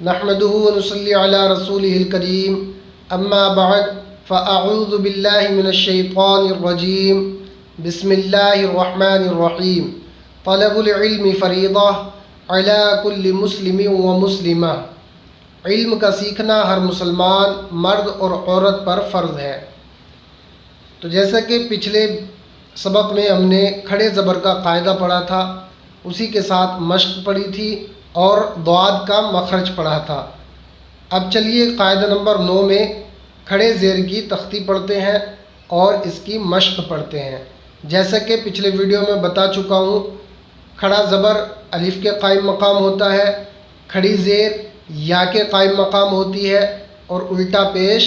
نحمده ونصلي على رسوله الكريم اما بعد فاعوذ بالله من الشيطان الرجيم بسم الله الرحمن الرحيم طلب العلم فریضہ علی کل مسلم و مسلمہ، علم کا سیکھنا ہر مسلمان مرد اور عورت پر فرض ہے۔ تو جیسا کہ پچھلے سبق میں ہم نے کھڑے زبر کا قاعدہ پڑھا تھا، اسی کے ساتھ مشق پڑھی تھی اور ضاد کا مخرج پڑھا تھا۔ اب چلیے قاعدہ نمبر 9 میں کھڑے زیر کی تختی پڑھتے ہیں اور اس کی مشق پڑھتے ہیں۔ جیسا کہ پچھلے ویڈیو میں بتا چکا ہوں، کھڑا زبر الف کے قائم مقام ہوتا ہے، کھڑی زیر یا کے قائم مقام ہوتی ہے اور الٹا پیش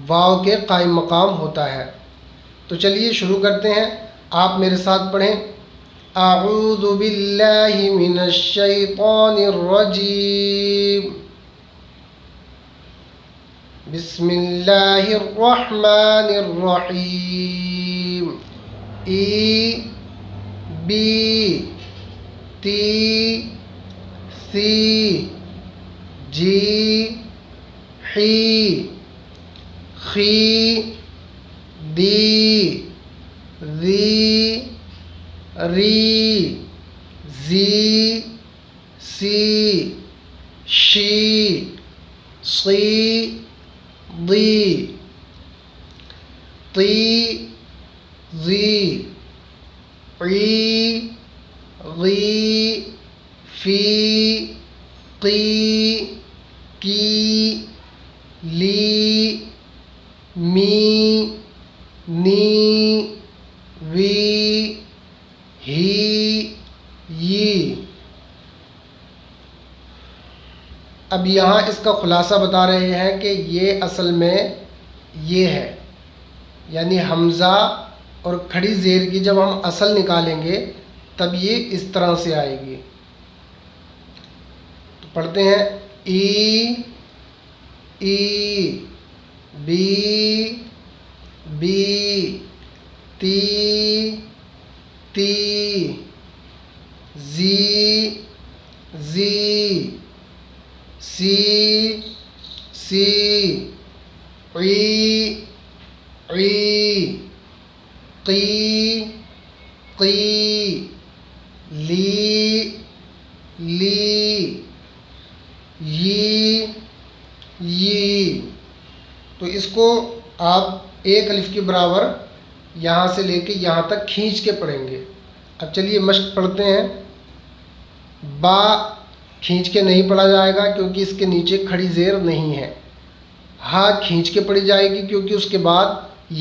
واو کے قائم مقام ہوتا ہے۔ تو چلیے شروع کرتے ہیں، آپ میرے ساتھ پڑھیں۔ اعوذ باللہ من الشیطان الرجیم، بسم اللہ الرحمن الرحیم۔ ای بی تی سی جی حی خی دی ذی ری زی سی شی صی ضی طی ذی عی غی فی قی کی لی می نی وی ہی یی۔ اب یہاں اس کا خلاصہ بتا رہے ہیں کہ یہ اصل میں یہ ہے، یعنی حمزہ اور کھڑی زیر کی جب ہم اصل نکالیں گے تب یہ اس طرح سے آئے گی۔ تو پڑھتے ہیں ای ای بی بی تی تی زی زی سی سی عی عی قی قی لی لی یی یی۔ تو اس کو آپ ایک الف کے برابر یہاں سے لے کے یہاں تک کھینچ کے پڑھیں گے۔ اب چلیے مشق پڑھتے ہیں۔ با کھینچ کے نہیں پڑھا جائے گا کیونکہ اس کے نیچے کھڑی زیر نہیں ہے۔ ہا کھینچ کے پڑھی جائے گی کیونکہ اس کے بعد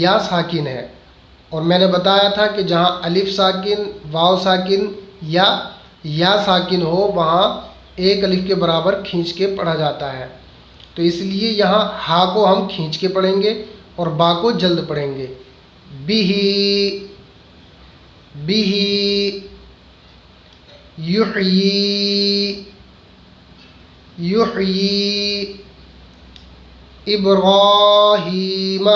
یا ساکن ہے، اور میں نے بتایا تھا کہ جہاں الف ساکن، واو ساکن یا ساکن ہو وہاں ایک الف کے برابر کھینچ کے پڑھا جاتا ہے۔ تو اس لیے یہاں ہا کو ہم کھینچ کے پڑھیں گے اور با کو جلد پڑھیں گے۔ بیہی بیہی یحیی یحیی ابراہیم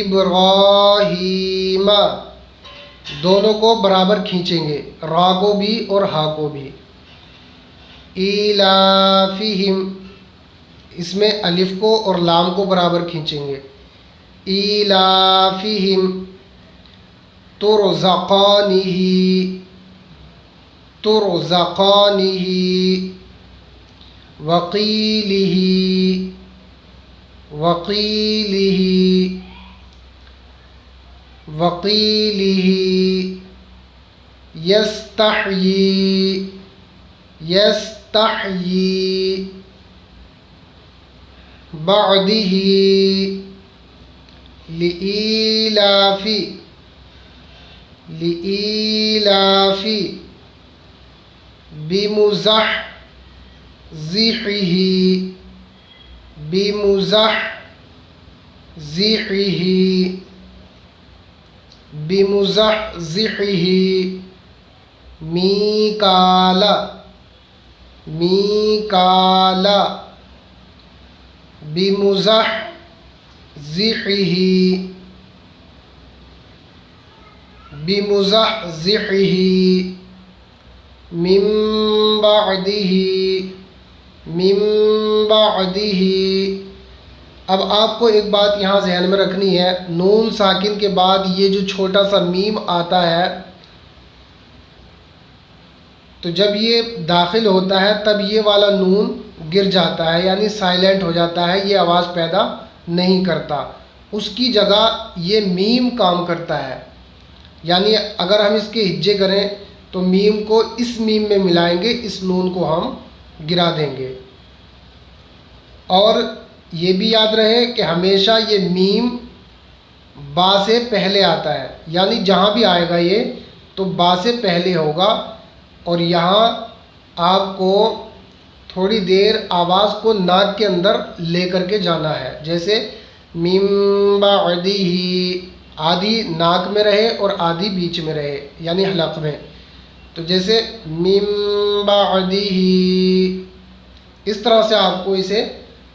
ابراہیم۔ دونوں کو برابر کھینچیں گے، را کو بھی اور ہا کو بھی۔ ایلافہم، اس میں الف کو اور لام کو برابر کھینچیں گے۔ ایلافہم ترزقانہ ترزقانہ وقیلہ وقیلہ وقیلہ یستحیی یستحیی بعدہ لإیلاف لإیلاف بمزحزحہ بمزحزحہ بمزحزحہ میکال میکال بمزحزحہ بمزحزحہ من بعدہ من بعدہ۔ اب آپ کو ایک بات یہاں ذہن میں رکھنی ہے، نون ساکن کے بعد یہ جو چھوٹا سا میم آتا ہے تو جب یہ داخل ہوتا ہے تب یہ والا نون گر جاتا ہے، یعنی سائلنٹ ہو جاتا ہے، یہ آواز پیدا نہیں کرتا، اس کی جگہ یہ میم کام کرتا ہے۔ یعنی اگر ہم اس کے ہجے کریں تو میم کو اس میم میں ملائیں گے، اس نون کو ہم گرا دیں گے۔ اور یہ بھی یاد رہے کہ ہمیشہ یہ میم با سے پہلے آتا ہے، یعنی جہاں بھی آئے گا یہ تو با سے پہلے ہوگا، اور یہاں آپ کو تھوڑی دیر آواز کو ناک کے اندر لے کر کے جانا ہے، جیسے من بعدہ، آدھی ناک میں رہے اور آدھی بیچ میں رہے یعنی حلق میں، تو جیسے من بعدہ، اس طرح سے آپ کو اسے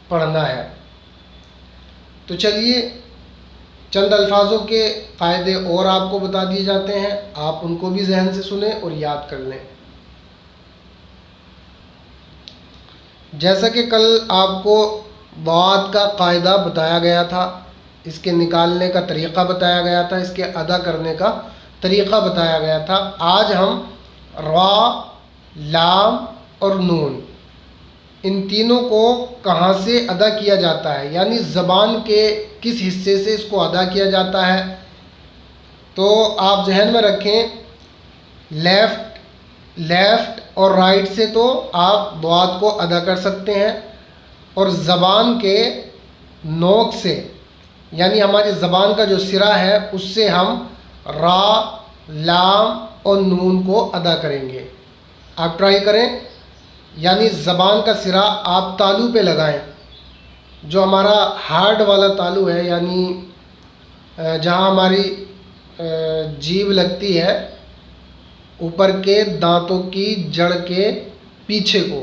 پڑھنا ہے۔ تو چلیے چند الفاظوں کے قاعدے اور آپ کو بتا دیے جاتے ہیں، آپ ان کو بھی ذہن سے سنیں اور یاد کر لیں۔ جیسا کہ کل آپ کو ضاد کا قاعدہ بتایا گیا تھا، اس کے نکالنے کا طریقہ بتایا گیا تھا، اس کے ادا کرنے کا طریقہ بتایا گیا تھا، آج ہم را، لام اور نون ان تینوں کو کہاں سے ادا کیا جاتا ہے، یعنی زبان کے کس حصے سے اس کو ادا کیا جاتا ہے۔ تو آپ ذہن میں رکھیں، لیفٹ اور رائٹ سے تو آپ ضاد کو ادا کر سکتے ہیں، اور زبان کے نوک سے یعنی ہماری زبان کا جو سرا ہے اس سے ہم را، لام اور نون کو ادا کریں گے۔ آپ ٹرائی کریں، یعنی زبان کا سرا آپ تالو پہ لگائیں، جو ہمارا ہارڈ والا تالو ہے، یعنی جہاں ہماری جیب لگتی ہے اوپر کے دانتوں کی جڑ کے پیچھے کو،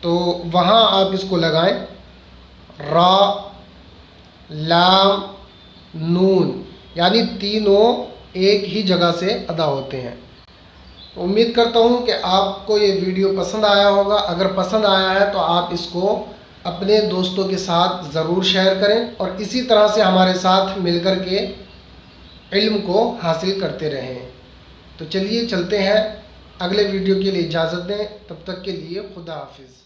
تو وہاں آپ اس کو لگائیں۔ را، لام، نون، یعنی تینوں ایک ہی جگہ سے ادا ہوتے ہیں۔ امید کرتا ہوں کہ آپ کو یہ ویڈیو پسند آیا ہوگا، اگر پسند آیا ہے تو آپ اس کو اپنے دوستوں کے ساتھ ضرور شیئر کریں، اور اسی طرح سے ہمارے ساتھ مل کر کے علم کو حاصل کرتے رہیں۔ تو چلیے چلتے ہیں، اگلے ویڈیو کے لیے اجازت دیں، تب تک کے لیے خدا حافظ۔